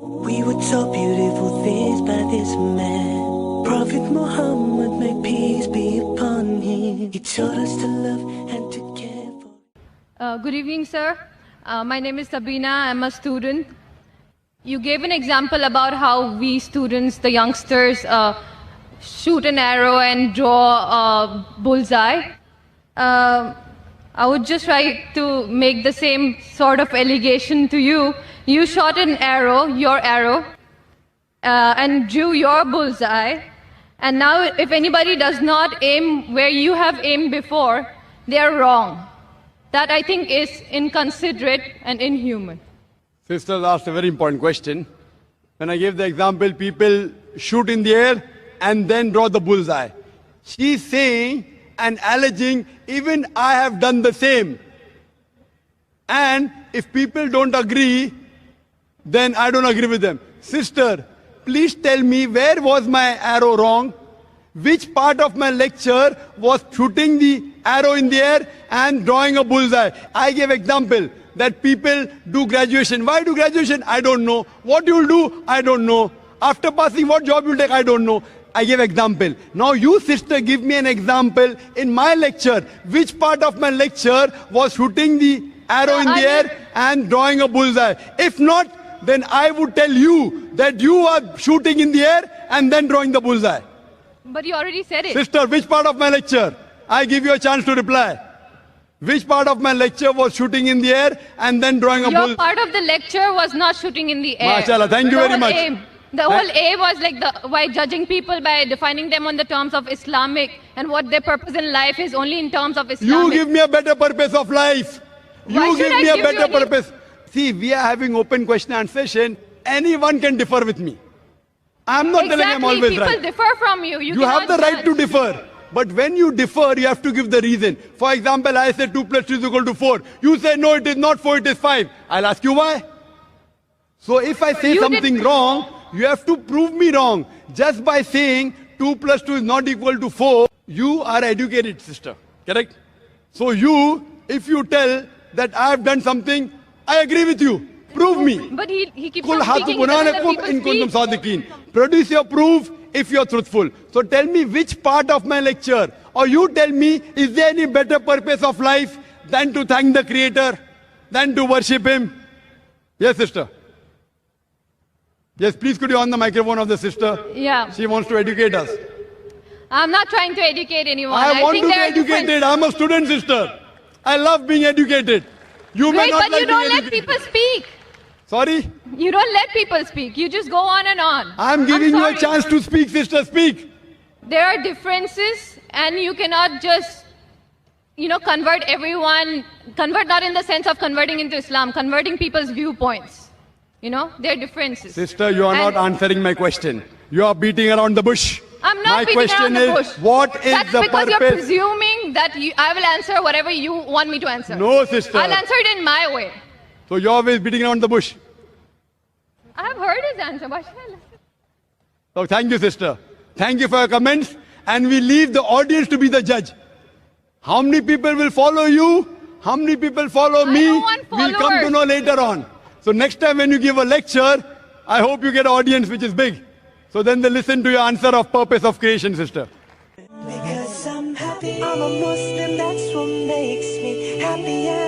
We were taught beautiful things by this man, Prophet Muhammad, may peace be upon him. He taught us to love and to care. Good evening, sir. My name is Sabina. I'm a student. You gave an example about how we students, the youngsters, shoot an arrow and draw a bullseye. I would just like to make the same sort of allegation to you. You shot an arrow, your arrow, and drew your bullseye. And now if anybody does not aim where you have aimed before, they are wrong. That I think is inconsiderate and inhuman. Sister asked a very important question. When I gave the example, people shoot in the air and then draw the bullseye. She's saying and alleging, even I have done the same. And if people don't agree, then I don't agree with them. Sister, please tell me, where was my arrow wrong? Which part of my lecture was shooting the arrow in the air and drawing a bullseye? I gave example that people do graduation. Why do graduation? I don't know. What you will do? I don't know. After passing, what job you will take? I don't know. I gave example. Now you, sister, give me an example in my lecture. Which part of my lecture was shooting the arrow in the air and drawing a bullseye? If not, then I would tell you that you are shooting in the air and then drawing the bullseye. But you already said it. Sister, which part of my lecture? I give you a chance to reply. Which part of my lecture was shooting in the air and then drawing a bullseye? Your part of the lecture was not shooting in the air. MashaAllah, thank you very much. The whole aim was like by judging people by defining them on the terms of Islamic and what their purpose in life is only in terms of Islamic. You give me a better purpose of life. You give me a better purpose. See, we are having open question and answer session. Anyone can differ with me. I'm not telling I'm always right. People differ from you. You have the right to differ. But when you differ, you have to give the reason. For example, I say 2 plus 2 is equal to 4. You say, no, it is not 4, it is 5. I'll ask you why. So if I say something wrong, you have to prove me wrong. Just by saying 2 plus 2 is not equal to 4, you are educated, sister. Correct? So you, if you tell that I have done something, I agree with you. Prove me. But he keeps on speaking. He doesn't let people speak. Produce your proof if you are truthful. So tell me which part of my lecture, or you tell me, is there any better purpose of life than to thank the Creator, than to worship Him? Yes, sister. Yes, please could you on the microphone of the sister? Yeah. She wants to educate us. I'm not trying to educate anyone. I want to be educated. I'm a student, sister. I love being educated. You may not but you don't let people speak. Sorry? You don't let people speak. You just go on and on. I'm giving you a chance to speak, sister. Speak. There are differences and you cannot just, convert everyone, convert not in the sense of converting into Islam, converting people's viewpoints. There are differences. Sister, you are not answering my question. You are beating around the bush. I'm not beating around the bush. What is That's the because purpose? you're presuming that I will answer whatever you want me to answer. No, sister. I'll answer it in my way. So you're always beating around the bush. I have heard his answer. Why should I listen? So thank you, sister. Thank you for your comments. And we leave the audience to be the judge. How many people will follow you? How many people follow me? We'll come to know later on. So next time when you give a lecture, I hope you get an audience which is big. So then they listen to your answer of purpose of creation, sister. Because I'm happy, I'm a Muslim, that's what makes me happy.